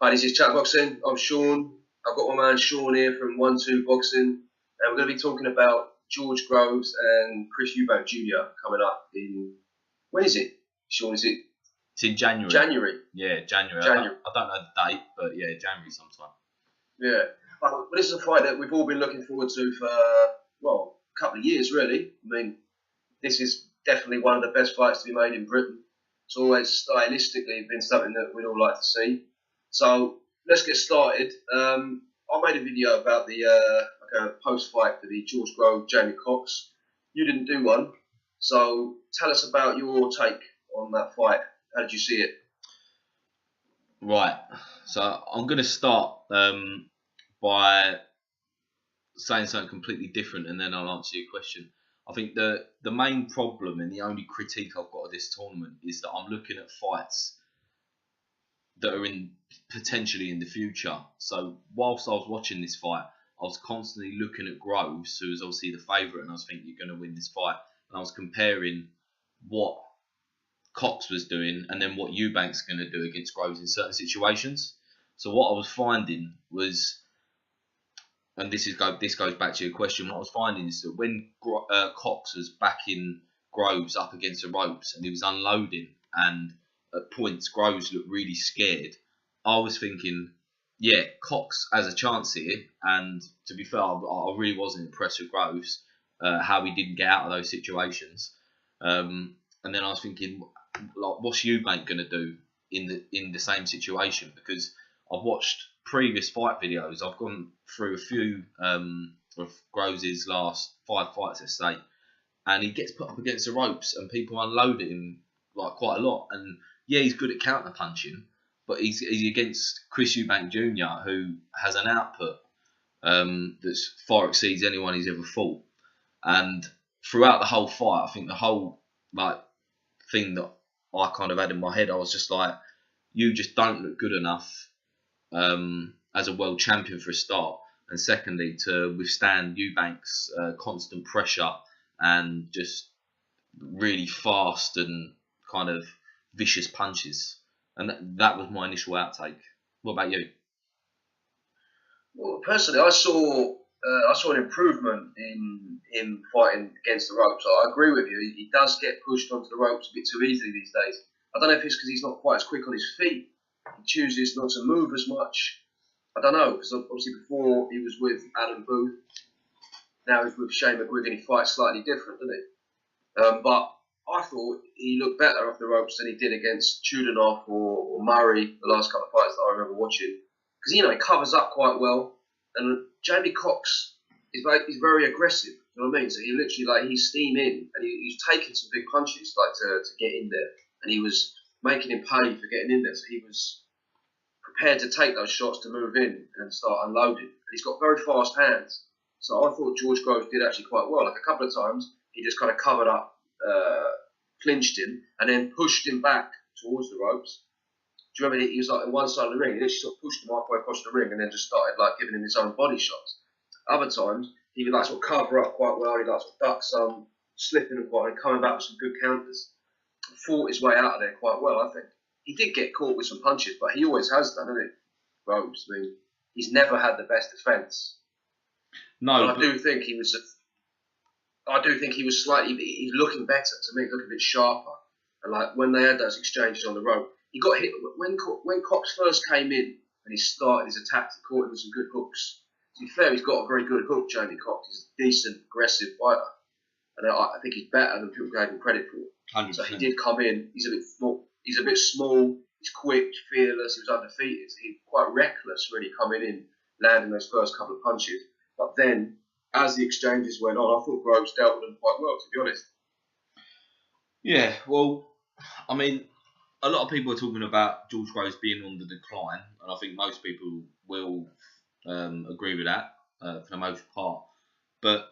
Hi, this is Chat Boxing. I'm Sean. I've got my man Sean here from Wuntwo Boxing, and we're going to be talking about George Groves and Chris Eubank Jr. coming up in, when is it, Sean? Is it? It's in January. January. Yeah, January. I don't know the date, but yeah, January sometime. Yeah. Well, this is a fight that we've all been looking forward to for, well, a couple of years, really. I mean, this is definitely one of the best fights to be made in Britain. It's always stylistically been something that we'd all like to see. So let's get started. I made a video about the like a post-fight for the George Groves Jamie Cox. You didn't do one, so tell us about your take on that fight. How did you see it? Right. So I'm going to start by saying something completely different, and then I'll answer your question. I think the main problem and the only critique I've got of this tournament is that I'm looking at fights that are potentially in the future. So whilst I was watching this fight, I was constantly looking at Groves, who was obviously the favourite, and I was thinking, you're going to win this fight. And I was comparing what Cox was doing and then what Eubank's going to do against Groves in certain situations. So what I was finding was, and this goes back to your question, what I was finding is that when Cox was backing Groves up against the ropes and he was unloading, and at points Groves looked really scared, I was thinking, yeah, Cox has a chance here. And to be fair, I really wasn't impressed with Groves, how he didn't get out of those situations. And then I was thinking, like, what's Eubank going to do in the same situation? Because I've watched previous fight videos. I've gone through a few of Groves' last 5 fights, let's say, and he gets put up against the ropes and people unload him like quite a lot. And yeah, he's good at counter punching, but he's against Chris Eubank Jr., who has an output that far exceeds anyone he's ever fought. And throughout the whole fight, I think the whole thing that I kind of had in my head, I was just like, you just don't look good enough as a world champion for a start, and secondly to withstand Eubank's constant pressure and just really fast and kind of vicious punches. And that was my initial outtake. What about you? Well, personally, I saw an improvement in him fighting against the ropes. I agree with you. He does get pushed onto the ropes a bit too easily these days. I don't know if it's because he's not quite as quick on his feet. He chooses not to move as much. I don't know, because obviously before he was with Adam Booth, now he's with Shane McGuigan. He fights slightly different, doesn't he? But I thought he looked better off the ropes than he did against Chudinov or Murray, the last couple of fights that I remember watching. Because, he covers up quite well. And Jamie Cox is very aggressive, you know what I mean? So he literally, he's steaming, and he's taking some big punches, to get in there. And he was making him pay for getting in there. So he was prepared to take those shots to move in and start unloading. And he's got very fast hands. So I thought George Groves did actually quite well. Like a couple of times, he just kind of covered up, clinched him, and then pushed him back towards the ropes. Do you remember he was on one side of the ring? He literally sort of pushed him halfway across the ring and then just started giving him his own body shots. Other times, he would sort of cover up quite well. He'd sort of duck some, slipping and coming back with some good counters. Fought his way out of there quite well, I think. He did get caught with some punches, but he always has done, hasn't he? Groves. I mean, he's never had the best defence. No, I do think he was. I do think he was slightly. He's looking better to me, looking a bit sharper. And when they had those exchanges on the rope, he got hit when Cox first came in and he started his attacks. He caught him with some good hooks. To be fair, he's got a very good hook, Jamie Cox. He's a decent, aggressive fighter, and I think he's better than people gave him credit for. 100%. So he did come in. He's a bit small. He's quick, fearless. He was undefeated. So he's quite reckless, really, coming in, landing those first couple of punches. But then, as the exchanges went on, I thought Groves dealt with them quite well, to be honest. Yeah, well, I mean, a lot of people are talking about George Groves being on the decline, and I think most people will agree with that for the most part. But,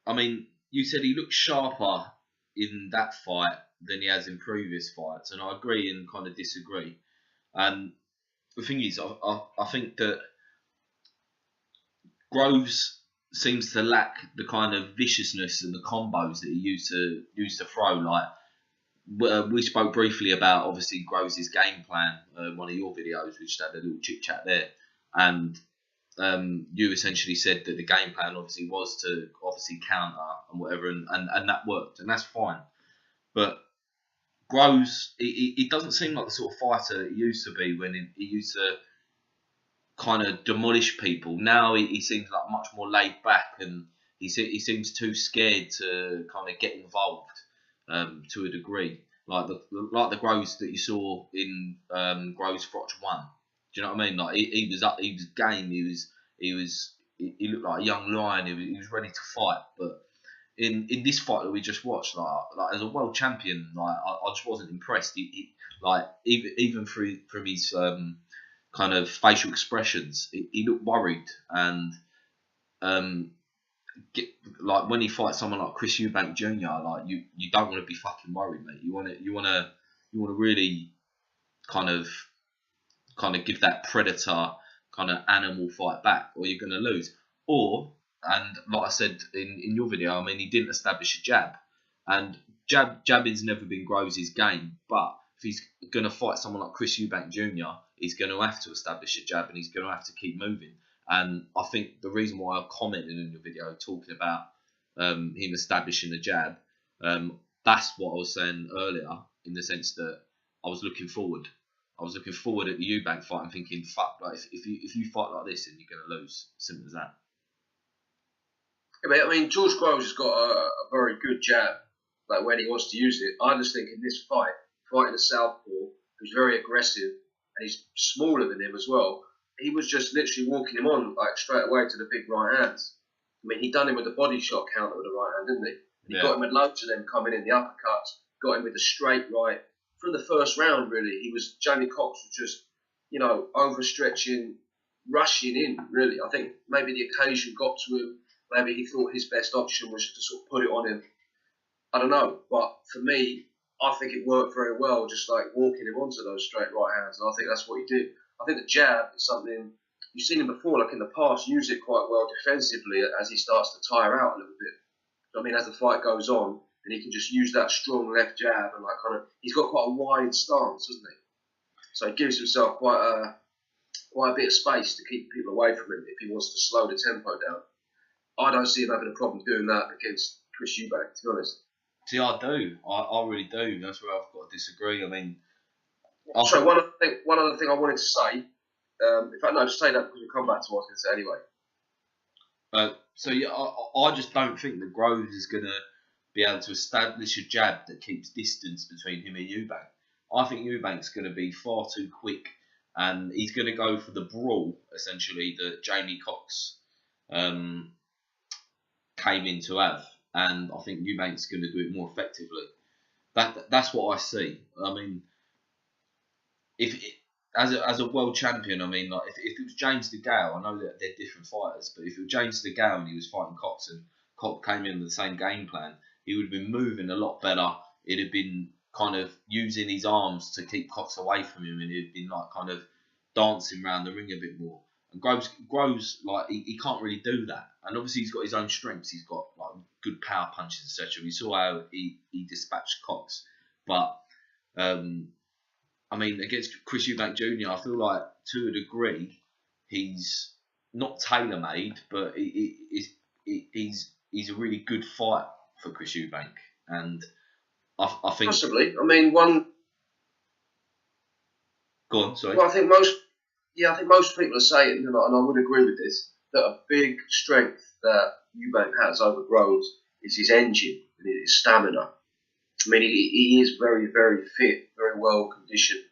I mean, you said he looked sharper in that fight than he has in previous fights, and I agree and kind of disagree. And the thing is, I think that Groves seems to lack the kind of viciousness and the combos that he used to throw. we spoke briefly about obviously Groves' game plan, one of your videos, which had a little chit chat there, and you essentially said that the game plan obviously was to obviously counter and whatever, and that worked, and that's fine. But Groves, he doesn't seem like the sort of fighter he used to be when he used to kind of demolish people. Now he seems like much more laid back, and he seems too scared to kind of get involved to a degree, like the Groves that you saw in Groves Frotch 1. Do you know what I mean? Like he was up, he was game, he looked like a young lion. He was ready to fight, but in this fight that we just watched, like as a world champion, like I just wasn't impressed. Like even from his kind of facial expressions, he looked worried, and like when he fights someone like Chris Eubank Jr., like you don't want to be fucking worried, mate. You want to really kind of give that predator kind of animal fight back, or you're going to lose. Or, and like I said in your video, I mean, he didn't establish a jab, and jabbing's never been Groves' game. But if he's going to fight someone like Chris Eubank Jr., he's going to have to establish a jab, and he's going to have to keep moving. And I think the reason why I commented in your video talking about him establishing a jab, that's what I was saying earlier, in the sense that I was looking forward. I was looking forward at the Eubank fight and thinking, fuck, like if you fight like this, then you're going to lose. Simple as that. Yeah, I mean, George Groves has got a very good jab, like when he wants to use it. I just think in this fight, fighting a southpaw who's very aggressive and he's smaller than him as well, he was just literally walking him on like straight away to the big right hands. I mean, he done him with the body shot counter with the right hand, didn't he? He got him with loads of them coming in, the uppercuts, got him with the straight right. From the first round, really, Jamie Cox was just, overstretching, rushing in, really. I think maybe the occasion got to him. Maybe he thought his best option was to sort of put it on him. I don't know. But for me, I think it worked very well, just like walking him onto those straight right hands. And I think that's what he did. I think the jab is something you've seen him before, like in the past, use it quite well defensively as he starts to tire out a little bit. I mean, as the fight goes on, and he can just use that strong left jab and he's got quite a wide stance, doesn't he? So he gives himself quite a bit of space to keep people away from him if he wants to slow the tempo down. I don't see him having a problem doing that against Chris Eubank, to be honest. See, I do. I really do. That's where I've got to disagree. I mean, so one other thing I wanted to say. In fact, no, just say that because we'll come back to what I was going to say anyway. So yeah, I just don't think that Groves is going to be able to establish a jab that keeps distance between him and Eubank. I think Eubank's going to be far too quick, and he's going to go for the brawl, essentially, that Jamie Cox came in to have, and I think Eubank's going to do it more effectively. That's what I see. I mean, as a world champion, I mean, like if it was James DeGale, I know that they're different fighters, but if it was James DeGale and he was fighting Cox and Cox came in with the same game plan, he would have been moving a lot better. It'd have been kind of using his arms to keep Cox away from him, and he'd been like kind of dancing around the ring a bit more. And Groves like he can't really do that. And obviously he's got his own strengths. He's got like good power punches, etc. We saw how he dispatched Cox, but I mean against Chris Eubank Jr., I feel like to a degree he's not tailor made, but he's a really good fight for Chris Eubank, and I think possibly. I mean, one. Go on, sorry. Well, I think most people are saying, and I would agree with this, that a big strength that Eubank has over Groves is his engine and his stamina. I mean, he is very, very fit, very well conditioned.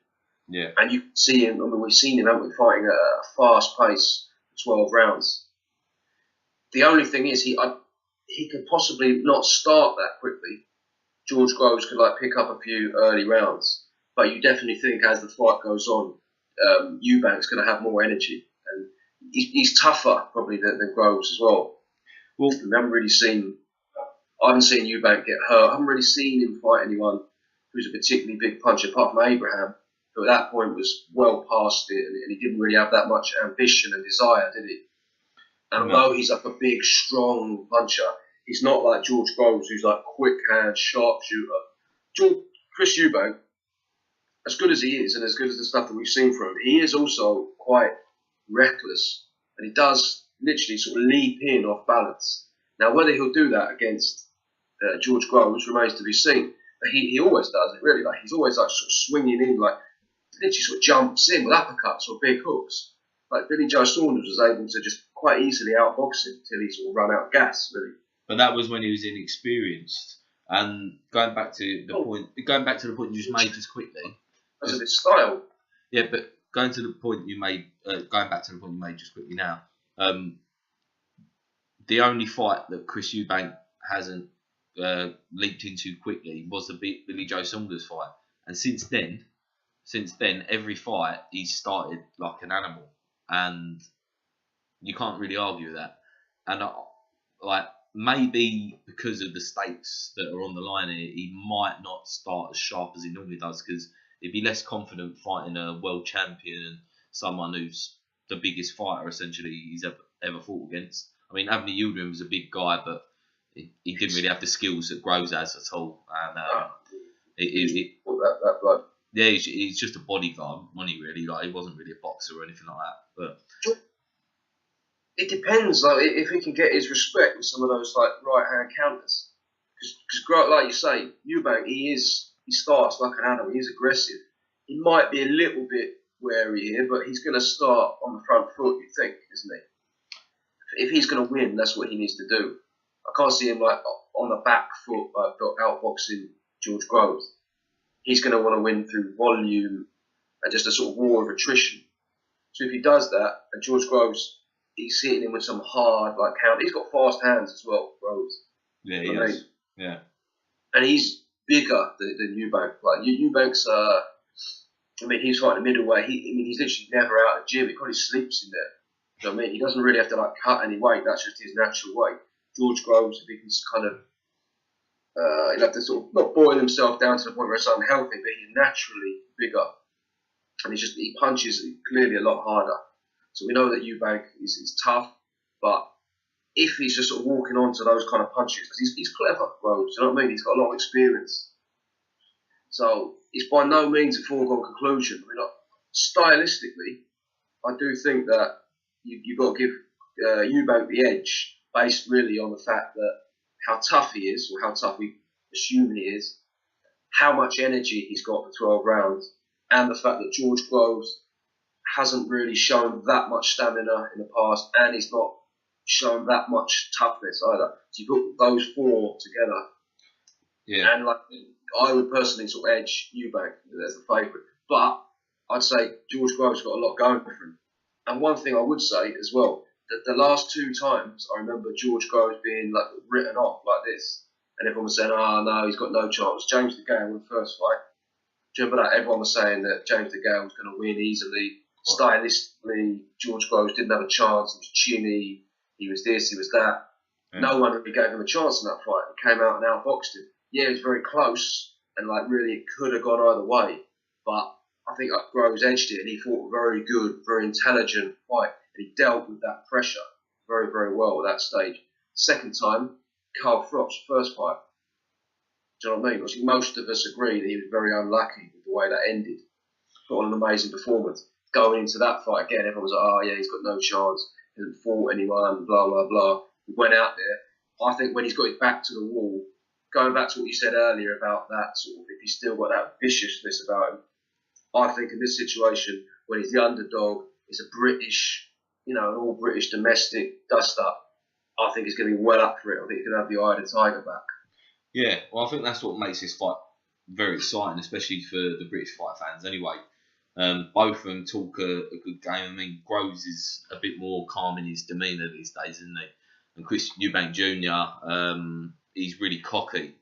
Yeah. And you can see him. I mean, we've seen him, haven't we, fighting at a fast pace, 12 rounds. The only thing is, he could possibly not start that quickly. George Groves could pick up a few early rounds, but you definitely think as the fight goes on, Eubank's going to have more energy, and he's tougher probably than Groves as well. Well, I haven't seen Eubank get hurt. I haven't really seen him fight anyone who's a particularly big puncher, apart from Abraham, who at that point was well past it, and he didn't really have that much ambition and desire, did he? And although he's like a big, strong puncher, he's not like George Groves, who's like quick hand, sharpshooter. Chris Eubank, as good as he is, and as good as the stuff that we've seen from him, he is also quite reckless, and he does literally sort of leap in off balance. Now, whether he'll do that against George Groves remains to be seen. But he always does it, really. Like, he's always like sort of swinging in, like literally sort of jumps in with uppercuts or big hooks. Like Billy Joe Saunders was able to just quite easily outbox him until he sort of run out of gas, really. But that was when he was inexperienced. And going back to the point you just made just quickly. Because of his style. Yeah, but going to the point you made, going back to the point you made just quickly now. The only fight that Chris Eubank hasn't leaped into quickly was the Billy Joe Saunders fight, and since then, every fight he's started like an animal, and you can't really argue with that. And like maybe because of the stakes that are on the line here, he might not start as sharp as he normally does, because he'd be less confident fighting a world champion and someone who's the biggest fighter essentially he's ever fought against. I mean, Anthony Yildirim was a big guy, but he didn't really have the skills that Groves has at all. And yeah, he's just a bodyguard, wasn't he? Really, like he wasn't really a boxer or anything like that. But it depends, like if he can get his respect with some of those like right hand counters, because like you say, Eubank, he starts like an animal. He's aggressive. He might be a little bit wary here, but he's going to start on the front foot. You think, isn't he? If he's going to win, that's what he needs to do. I can't see him like on the back foot, like outboxing George Groves. He's going to want to win through volume and just a sort of war of attrition. So if he does that, and George Groves, he's hitting him with some hard like counter. He's got fast hands as well, Groves. Yeah, he does. Yeah. And he's bigger than Eubank. Like Eubank's, I mean, he's fighting middleweight. He's literally never out of the gym. He probably sleeps in there. You know what I mean? He doesn't really have to like cut any weight. That's just his natural weight. George Groves, if he can kind of, he'll have to sort of not boil himself down to the point where it's unhealthy, but he's naturally bigger, and he punches clearly a lot harder. So we know that Eubank is tough, but if he's just sort of walking onto those kind of punches, because he's clever, Groves. You know what I mean? He's got a lot of experience. So it's by no means a foregone conclusion. I mean, stylistically, I do think that you've got to give Eubank the edge, based really on the fact that how tough he is, or how tough we assume he is, how much energy he's got for 12 rounds, and the fact that George Groves hasn't really shown that much stamina in the past, and he's not shown that much toughness either. So you put those four together, yeah. And like I would personally sort of edge Eubank as the favourite, but I'd say George Groves got a lot going for him. And one thing I would say as well, that the last two times I remember George Groves being like written off like this, and everyone was saying, "Oh no, he's got no chance." James De Gale in the first fight. Do you remember that? Everyone was saying that James De Gale was going to win easily. Stylistically, George Groves didn't have a chance. He was chinny. He was this. He was that. Yeah. No one really gave him a chance in that fight. He came out and outboxed him. Yeah, it was very close, and like really it could have gone either way. But I think Groves edged it, and he fought a very good, very intelligent fight, and he dealt with that pressure very, very well at that stage. Second time, Carl Fropp's first fight. Do you know what I mean? Obviously, most of us agree that he was very unlucky with the way that ended. Put on an amazing performance. Going into that fight again, everyone was like, "Oh yeah, he's got no chance. He hasn't fought anyone, blah, blah, blah." He went out there. I think when he's got his back to the wall, going back to what you said earlier about that sort of, if he's still got that viciousness about him, I think in this situation, when he's the underdog, it's a British, an all British domestic dust-up, I think he's going to be well up for it. I think he's going to have the eye of the tiger back. Yeah, well, I think that's what makes this fight very exciting, especially for the British fight fans anyway. Both of them talk a good game. I mean, Groves is a bit more calm in his demeanour these days, isn't he? And Chris Eubank Jr., he's really cocky.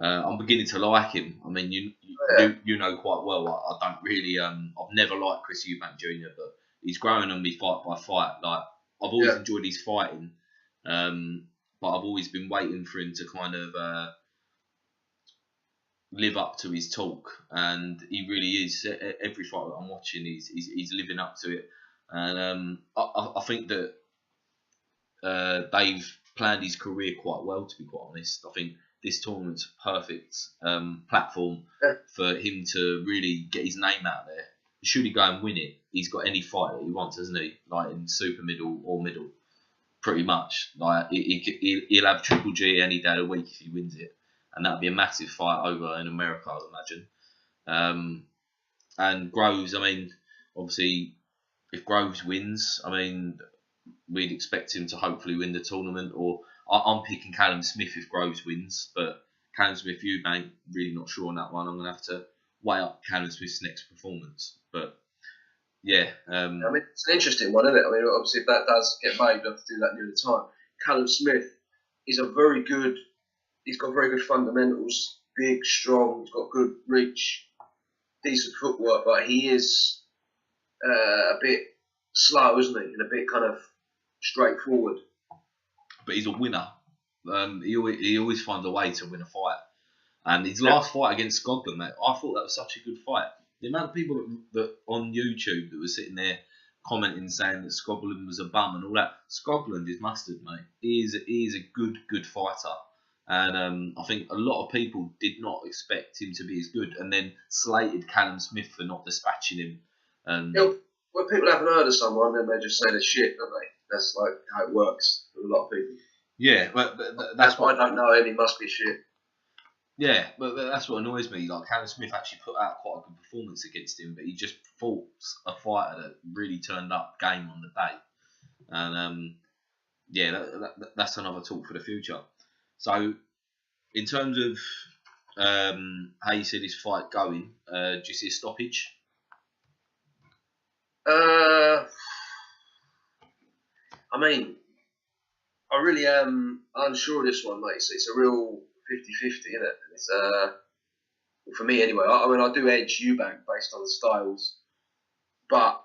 I'm beginning to like him. I mean, you know quite well. I don't really. I've never liked Chris Eubank Jr., but he's growing on me fight by fight. Like I've always enjoyed his fighting, but I've always been waiting for him to kind of live up to his talk, and he really is. Every fight that I'm watching, he's living up to it, and I think that they've planned his career quite well. To be quite honest, I think this tournament's a perfect platform for him to really get his name out there. Should he go and win it, he's got any fight that he wants, hasn't he? Like in super middle or middle, pretty much. Like he'll have Triple G any day of the week if he wins it, and that'd be a massive fight over in America, I'd imagine. And Groves, I mean, obviously, if Groves wins, I mean, we'd expect him to hopefully win the tournament. Or I'm picking Callum Smith if Groves wins, but Callum Smith, Eubank, really not sure on that one. I'm gonna have to weigh up Callum Smith's next performance. But yeah, I mean, it's an interesting one, isn't it? I mean, obviously, if that does get made, we'll have to do that near the time. Callum Smith is he's got very good fundamentals, big, strong, he's got good reach, decent footwork, but he is a bit slow, isn't he? And a bit kind of straightforward. But he's a winner. He always finds a way to win a fight. And his last fight against Skoglund, mate, I thought that was such a good fight. The amount of people that on YouTube that were sitting there commenting saying that Skoglund was a bum and all that. Skoglund is mustard, mate. He is a good fighter. And I think a lot of people did not expect him to be as good, and then slated Callum Smith for not dispatching him. When people haven't heard of someone, then they just say they're shit, don't they? That's like how it works with a lot of people. Yeah, but that's why I don't know him. He must be shit. Yeah, but that's what annoys me. Like Callum Smith actually put out quite a good performance against him, but he just fought a fighter that really turned up game on the day. And that's another talk for the future. So, in terms of how you see this fight going, do you see a stoppage? I mean, I really am unsure of this one, mate. So it's a real 50-50, isn't it? It's for me anyway. I mean, I do edge Eubank based on the styles, but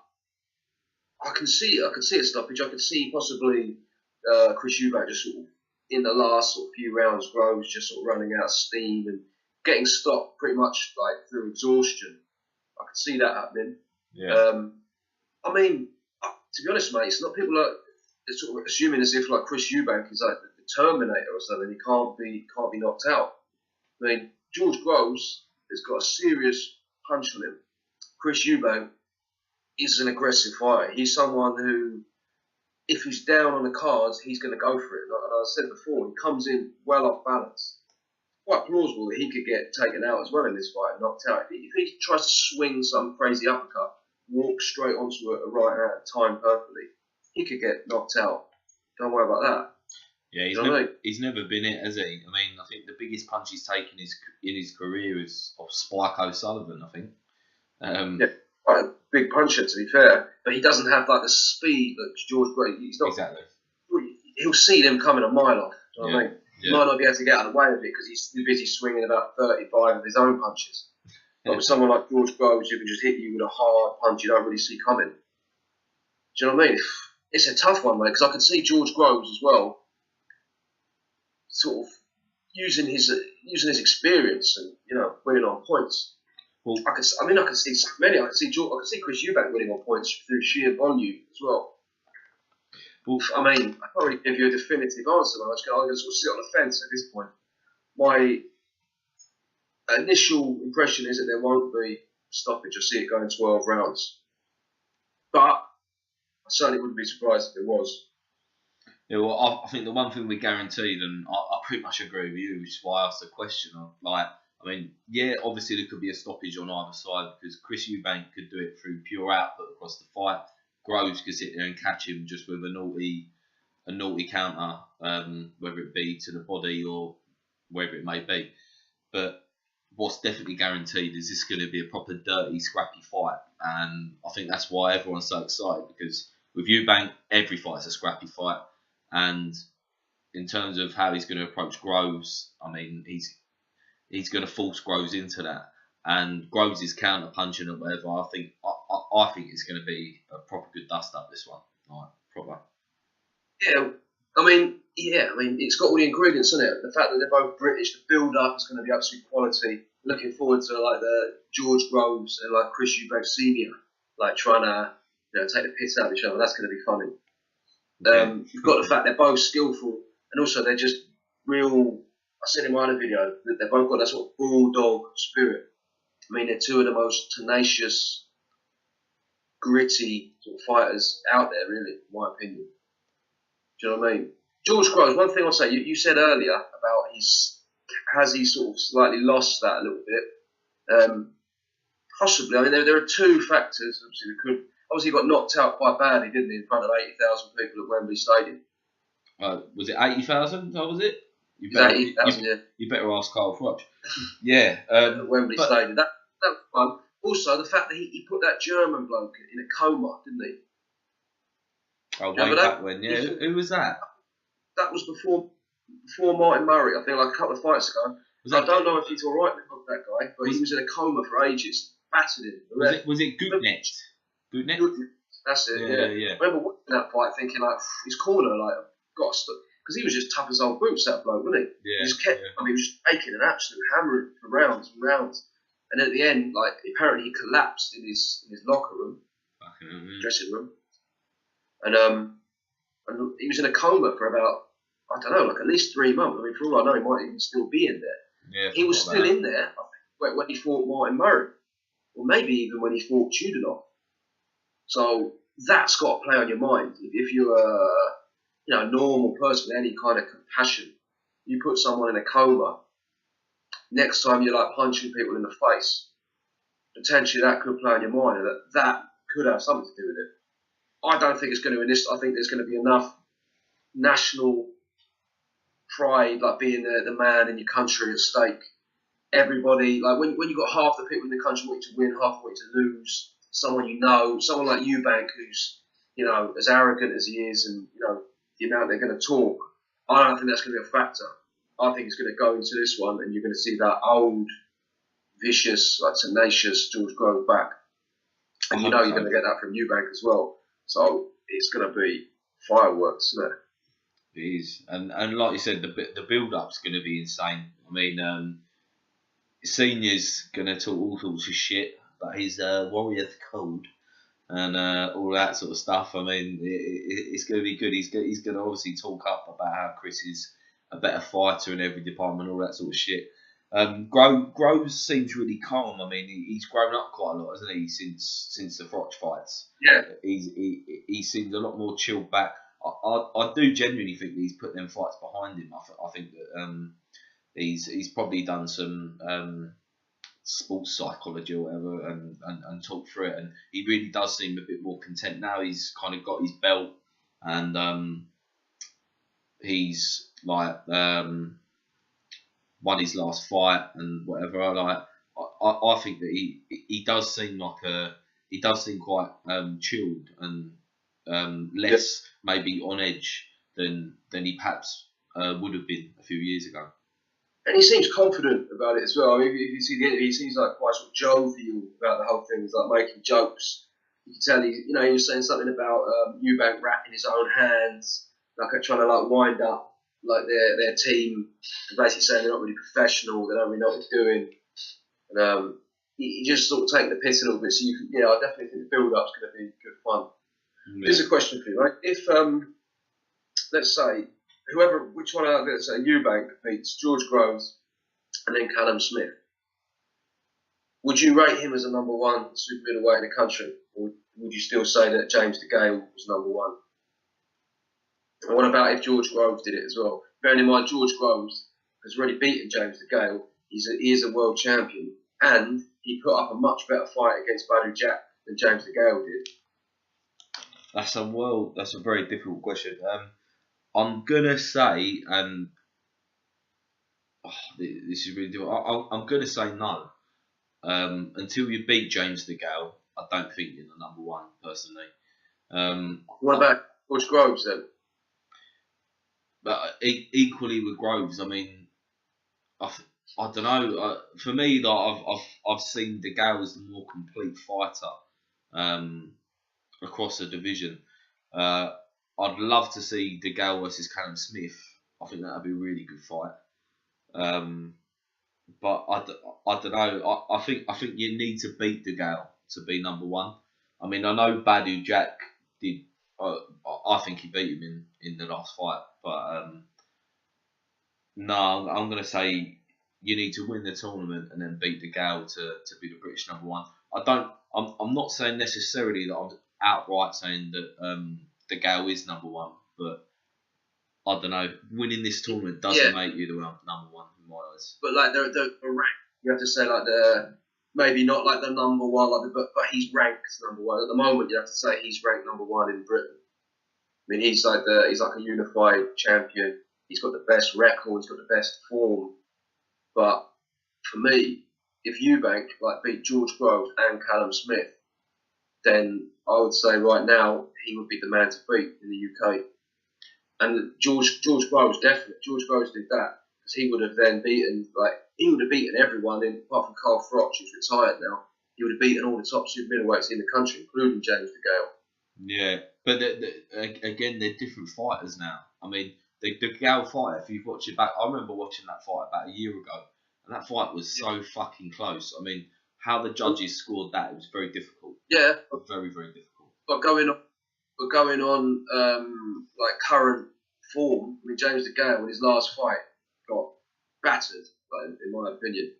I can see a stoppage. I could see possibly Chris Eubank just sort of in the last sort of few rounds, Groves just sort of running out of steam and getting stopped pretty much like through exhaustion. I could see that happening. Yeah. I mean, to be honest, mate, it's not people are sort of assuming as if like Chris Eubank is like the Terminator or something. He can't be knocked out. I mean, George Groves has got a serious punch on him. Chris Eubank is an aggressive fighter. He's someone who, if he's down on the cards, he's going to go for it. And I said before, he comes in well off balance. Quite plausible that he could get taken out as well in this fight and knocked out. If he tries to swing some crazy uppercut, walk straight onto a right hand, timed perfectly, he could get knocked out. Don't worry about that. Yeah, he's never been it, has he? I mean, I think the biggest punch he's taken in his career is off Spike O'Sullivan, I think. Yeah, quite a big puncher, to be fair. But he doesn't have like the speed that George Groves. He's not, exactly. He'll see them coming a mile off. You know what I mean? Yeah. He might not be able to get out of the way of it because he's too busy swinging about 35 of his own punches. But with someone like George Groves, who can just hit you with a hard punch you don't really see coming. Do you know what I mean? It's a tough one, mate, because I could see George Groves as well, sort of using his experience and winning on points. Well, I could see so many. I could see Chris Eubank winning on points through sheer volume as well. Well, I mean, I can't really give you a definitive answer. I'm just going to sort of sit on the fence at this point. My initial impression is that there won't be stoppage. I see it going 12 rounds, but I certainly wouldn't be surprised if it was. Yeah, well, I think the one thing we guaranteed, and I pretty much agree with you, which is why I asked the question. Obviously there could be a stoppage on either side because Chris Eubank could do it through pure output across the fight. Groves could sit there and catch him just with a naughty counter, whether it be to the body or wherever it may be. But what's definitely guaranteed is this going to be a proper dirty, scrappy fight, and I think that's why everyone's so excited because with Eubank, every fight's a scrappy fight. And in terms of how he's going to approach Groves, I mean, he's going to force Groves into that. And Groves is counter punching or whatever. I think it's going to be a proper good dust up this one, like proper. Yeah, I mean, it's got all the ingredients in it. The fact that they're both British, the build up is going to be absolute quality. Looking forward to like the George Groves and like Chris Eubank Senior, like trying to take the piss out of each other. That's going to be funny. You've got the fact they're both skillful, and also they're just real. said in my other video that they've both got that sort of bulldog spirit. I mean, they're two of the most tenacious, gritty sort of fighters out there, really, in my opinion. Do you know what I mean? George Groves, one thing I'll say, you said earlier about has he sort of slightly lost that a little bit? Possibly. I mean, there are two factors. Obviously, he got knocked out quite badly, didn't he, in front of 80,000 people at Wembley Stadium. Was it 80,000? Was it? You better ask Carl Froch. Yeah. At Wembley Stadium. That was fun. Also, the fact that he put that German bloke in a coma, didn't he? Oh, way back when, yeah. Who was that? That was before Martin Murray, I think, like a couple of fights ago. I don't know if he's all right, that guy, but he was in a coma for ages. Battered him. Was it Gutnet? Gutnet? That's it, yeah. I remember watching that fight thinking, like, his corner, like, got to stop. Because he was just tough as old boots, that bloke, wasn't he? Yeah. He just kept, I mean, he was just taking an absolute hammering for rounds and rounds. And at the end, like, apparently he collapsed in his locker room, dressing room. And he was in a coma for about, I don't know, like at least 3 months. I mean, for all I know, he might even still be in there. Yeah, he was still in there, I think, when he fought Martin Murray. Or maybe even when he fought Chudinov. So that's got to play on your mind. If you're a normal person with any kind of compassion, you put someone in a coma, next time you're like punching people in the face, potentially that could play on your mind, and that could have something to do with it. I don't think it's going to in this. I think there's going to be enough national pride, like being the man in your country at stake. Everybody, like when you got half the people in the country want you to win, half want you to lose. Someone someone like Eubank, who's as arrogant as he is, and the amount they're going to talk. I don't think that's going to be a factor. I think it's going to go into this one, and you're going to see that old, vicious, like tenacious George Groves back, and you're going to get that from Eubank as well. So it's going to be fireworks, isn't it? It is, and like you said, the build up's going to be insane. I mean, Senior's going to talk all sorts of shit about his Warrior Code and all that sort of stuff. I mean, it's going to be good. He's going to obviously talk up about how Chris is a better fighter in every department, all that sort of shit. Groves seems really calm. I mean, he's grown up quite a lot, hasn't he, since the Froch fights? Yeah. He seems a lot more chilled back. I do genuinely think that he's put them fights behind him. I think that he's probably done some sports psychology or whatever and talked through it, and he really does seem a bit more content now. He's kind of got his belt, and he's like won his last fight and whatever. I think that he does seem quite chilled and less maybe on edge than he perhaps would have been a few years ago. And he seems confident about it as well. I mean, if you see the interview, he seems like quite sort of jovial about the whole thing. He's like making jokes. You can tell he was saying something about Eubank wrapping his own hands, like trying to like wind up like their team, basically saying they're not really professional, they don't really know what they're doing, and he just sort of taking the piss a little bit. So I definitely think the build-up's going to be good fun. Yeah. Here's a question for you, right? If let's say let's say Eubank beats George Groves and then Callum Smith, would you rate him as a number one super middleweight in the country, or would you still say that James DeGale was number one? And what about if George Groves did it as well? Bearing in mind, George Groves has already beaten James DeGale. He is a world champion, and he put up a much better fight against Badou Jack than James DeGale did. That's a very difficult question. I'm gonna say, and this is really difficult. I'm gonna say no. Until you beat James DeGale, I don't think you're the number one personally. What about George Groves then? But equally with Groves, I mean, I don't know. For me, like I've seen DeGale as the more complete fighter across the division. I'd love to see DeGale versus Callum Smith. I think that'd be a really good fight. But I don't know. I think you need to beat DeGale to be number one. I mean, I know Badou Jack did. I think he beat him in the last fight, but No, I'm going to say you need to win the tournament and then beat the Gale to be the British number one. I'm not saying necessarily that I'm outright saying that the Gale is number one, but I don't know. Winning this tournament doesn't make you the number one in my eyes. But like the rank, you have to say like maybe not like the number one, like but he's ranked number one at the moment. You have to say he's ranked number one in Britain. I mean, he's like a unified champion. He's got the best record. He's got the best form. But for me, if Eubank beat George Groves and Callum Smith, then I would say right now he would be the man to beat in the UK. And George Groves definitely. George Groves did that because he would have then beaten everyone apart from Carl Froch, who's retired now. He would have beaten all the top super middleweights in the country, including James DeGale. Yeah, but again, they're different fighters now. I mean, the Gale fight, if you've watched it back, I remember watching that fight about a year ago, and that fight was so fucking close. I mean, how the judges scored that, it was very difficult. Yeah. Very, very difficult. But going on current form, I mean, James DeGale in his last fight got battered, in my opinion.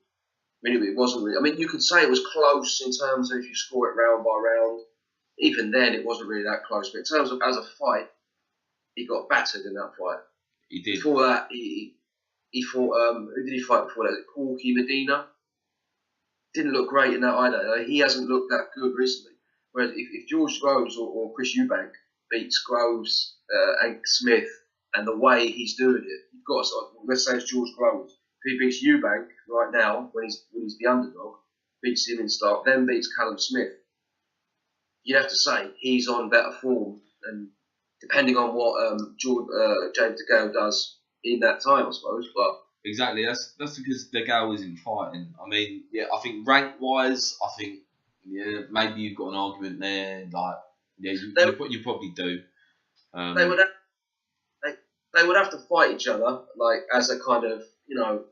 I mean, it wasn't really. I mean, you could say it was close in terms of if you score it round by round. Even then, it wasn't really that close. But in terms of as a fight, he got battered in that fight. He did. Before that, he fought. Who did he fight before that? Porky Medina. Didn't look great in that either. He hasn't looked that good recently. Whereas if George Groves or Chris Eubank beats Groves and Smith, and the way he's doing it, you've got let's say it's George Groves. If he beats Eubank right now, when he's the underdog, beats him in style, then beats Callum Smith, you have to say he's on better form, and depending on what James DeGale does in that time, I suppose. But exactly, that's because DeGale isn't fighting. I mean, yeah, I think rank wise, maybe you've got an argument there. Like, yeah, you probably do. They would have to fight each other as a kind of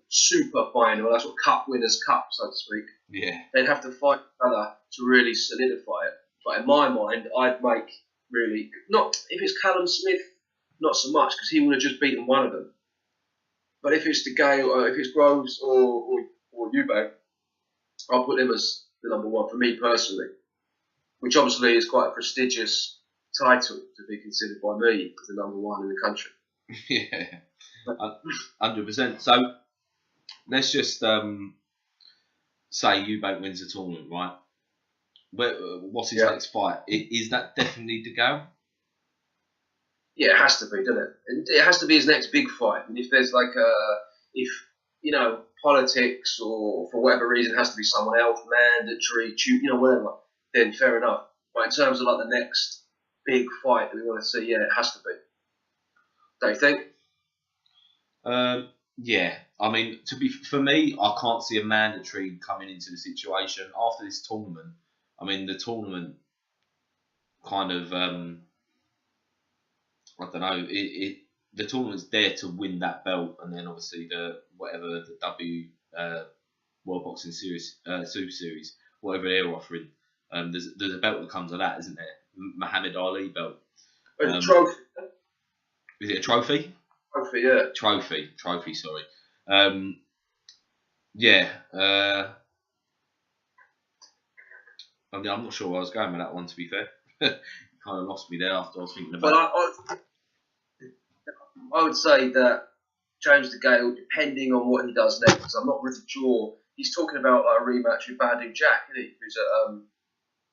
super final, that's what Cup Winners' Cup, so to speak. Yeah, they'd have to fight each other to really solidify it. But in my mind, I'd make really not if it's Callum Smith, not so much because he would have just beaten one of them. But if it's DeGale, or if it's Groves or Eubank, I'll put him as the number one for me personally, which obviously is quite a prestigious title to be considered by me as the number one in the country. Yeah, 100%. So let's just say Eubank wins the tournament, right? What's his next fight? Is that definitely DeGale? Yeah, it has to be, doesn't it? It has to be his next big fight. And if there's politics or for whatever reason it has to be someone else, mandatory, whatever, then fair enough. But in terms of the next big fight that we want to see, yeah, it has to be. Don't you think? Yeah. I mean, for me, I can't see a mandatory coming into the situation after this tournament. I mean, the tournament kind of, I don't know, the tournament's there to win that belt, and then obviously the World Boxing Series, Super Series, whatever they're offering, there's a belt that comes with that, isn't there? Muhammad Ali belt. A trophy. Is it a trophy? Trophy, yeah. Trophy, sorry. Yeah. I'm not sure where I was going with that one, to be fair. You kind of lost me there after I was thinking about it. I would say that James DeGale, depending on what he does next, because I'm not really sure. He's talking about a rematch with Badu Jack, isn't he? Who's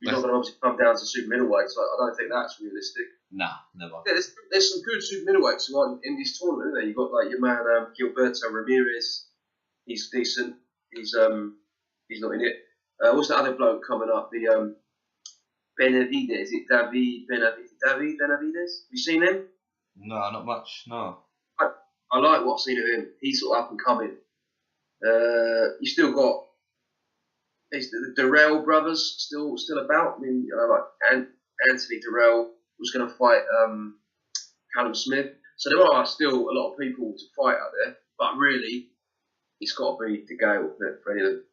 not going to obviously come down to super middleweight, so I don't think that's realistic. Nah, never. Yeah, there's some good super middleweights in this tournament, isn't there? You've got your man Gilberto Ramirez. He's decent. He's not in it. What's the other bloke coming up? The Benavides. Is it David Benavides? David Benavides? Have you seen him? No, not much. No. I like what I've seen of him. He's sort of up and coming. You still got the Durrell brothers still about. I mean, Anthony Durrell was going to fight Callum Smith. So there are still a lot of people to fight out there, but really, it's got to be DeGale for any of them.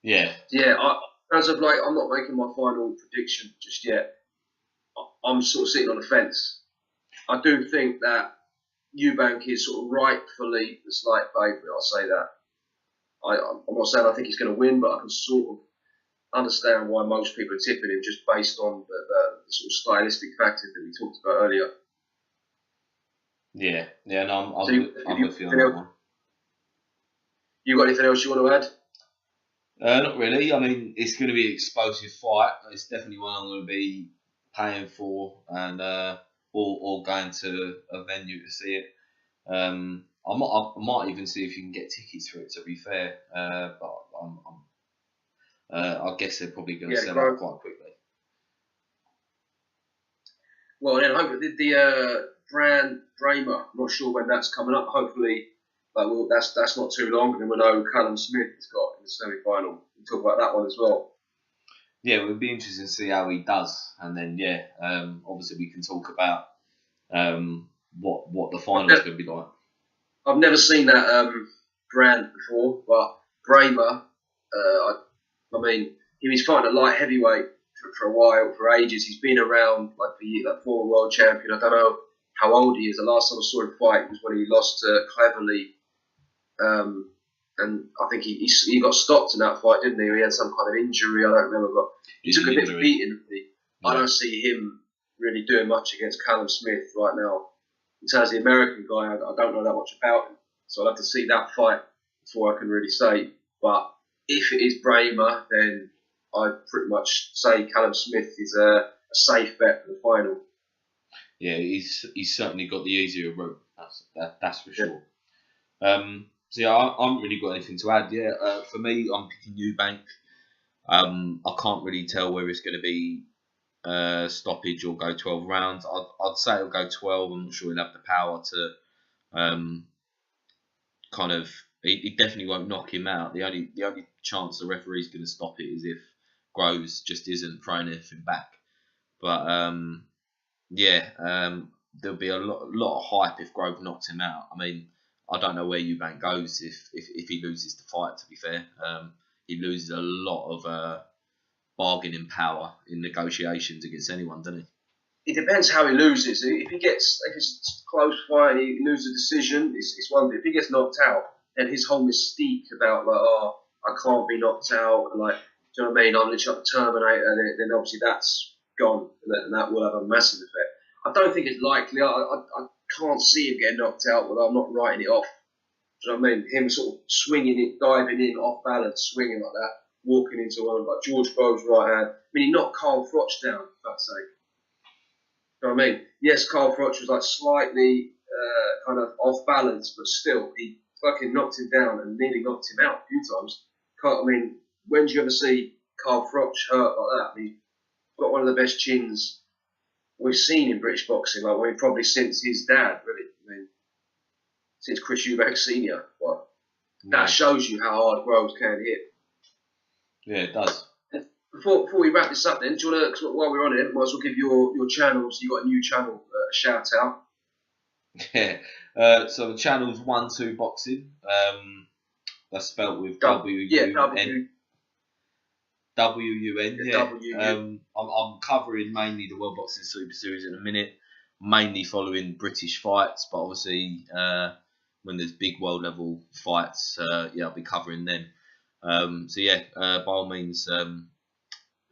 Yeah. Yeah. As of I'm not making my final prediction just yet. I'm sort of sitting on the fence. I do think that Eubank is sort of rightfully the slight favourite. I'll say that. I'm not saying I think he's going to win, but I can sort of understand why most people are tipping him just based on the sort of stylistic factors that we talked about earlier. Yeah, no, I'm with you on that one. You got anything else you want to add? Not really. I mean, it's going to be an explosive fight. It's definitely one I'm going to be paying for, and or going to a venue to see it. I might even see if you can get tickets for it. To be fair, but I guess they're probably going to sell out quite quickly. Well, then hopefully the Bramer. I'm not sure when that's coming up. Hopefully, that's not too long, and then we'll know Callum Smith has got in the semi-final. We'll talk about that one as well. Yeah, it would be interesting to see how he does, and then obviously we can talk about what the final is going to be like. I've never seen that brand before, but Bramer, I mean, he was fighting a light heavyweight for a while, for ages. He's been around like former world champion. I don't know how old he is. The last time I saw him fight was when he lost to Cleverly, and I think he got stopped in that fight, didn't he? He had some kind of injury. I don't remember, but he took a bit of a beating. Yeah. I don't see him really doing much against Callum Smith right now. In terms of the American guy, I don't know that much about him, so I'll have to see that fight before I can really say. But if it is Bramer, then I'd pretty much say Callum Smith is a safe bet for the final. Yeah, he's certainly got the easier route. That's for sure. So yeah, I haven't really got anything to add. Yeah, for me, I'm picking Eubank. I can't really tell whether it's going to be stoppage or go 12 rounds. I'd say it'll go 12. I'm not sure he'll have the power to kind of. He definitely won't knock him out. The only chance the referee's going to stop it is if Groves just isn't throwing anything back. But there'll be a lot of hype if Grove knocks him out. I mean, I don't know where Eubank goes if he loses the fight. To be fair, he loses a lot of bargaining power in negotiations against anyone, doesn't he? It depends how he loses. If it's a close fight and he loses a decision, it's one thing. If he gets knocked out, then his whole mystique about I can't be knocked out, and do you know what I mean? I'm literally like a Terminator. Then obviously that's gone, and that will have a massive effect. I don't think it's likely. I can't see him getting knocked out, but I'm not writing it off. Do you know what I mean? Him sort of swinging it, diving in, off balance, swinging like that, walking into one like George Groves' right hand. I mean, he knocked Carl Froch down, for fuck's sake. You know what I mean? Yes, Carl Froch was like slightly kind of off balance, but still, he fucking knocked him down and nearly knocked him out a few times. I mean, when do you ever see Carl Froch hurt like that? He's got one of the best chins we've seen in British boxing, probably since his dad, really. I mean, since Chris Eubank Sr. But that shows you how hard Groves can hit. Yeah, it does. Before we wrap this up, then, do you want to, while we're on it, might as well give your channels. You got a new channel, a shout out. Yeah. So the channel's Wuntwo Boxing. That's spelled with W-U-N. W-U-N, yeah. I'm covering mainly the World Boxing Super Series in a minute, mainly following British fights, but obviously when there's big world level fights, I'll be covering them. By all means,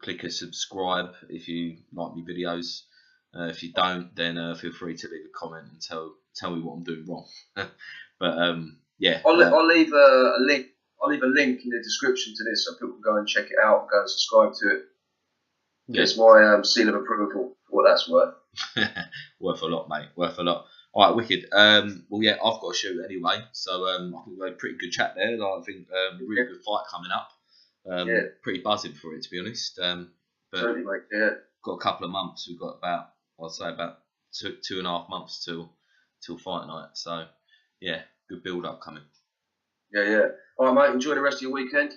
click a subscribe if you like my videos. If you don't, then feel free to leave a comment and tell me what I'm doing wrong. But I'll leave a link. I'll leave a link in the description to this so people can go and check it out and go and subscribe to it. Yeah. It's my seal of approval for what that's worth. Worth a lot, mate. Worth a lot. All right, wicked. I've got to shoot anyway, so I think we had a pretty good chat there. I think a really good fight coming up. Pretty buzzing for it, to be honest. But totally, mate. Yeah. Got a couple of months. We've got about 2.5 months till fight night. So yeah, good build up coming. Yeah. All right, mate. Enjoy the rest of your weekend.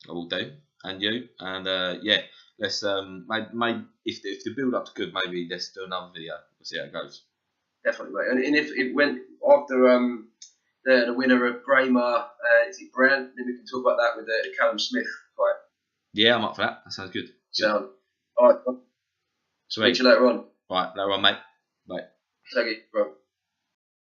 I will do, and you, and let's maybe if the build up's good, maybe let's do another video. We'll see how it goes. Definitely, mate. And if it went after the winner of Bramer, is it Brand? Then we can talk about that with the Callum Smith fight. Yeah, I'm up for that. That sounds good. Sound. All right. Sweet. Speak to you later on. All right, later on, mate. Bye. Thank you, bro.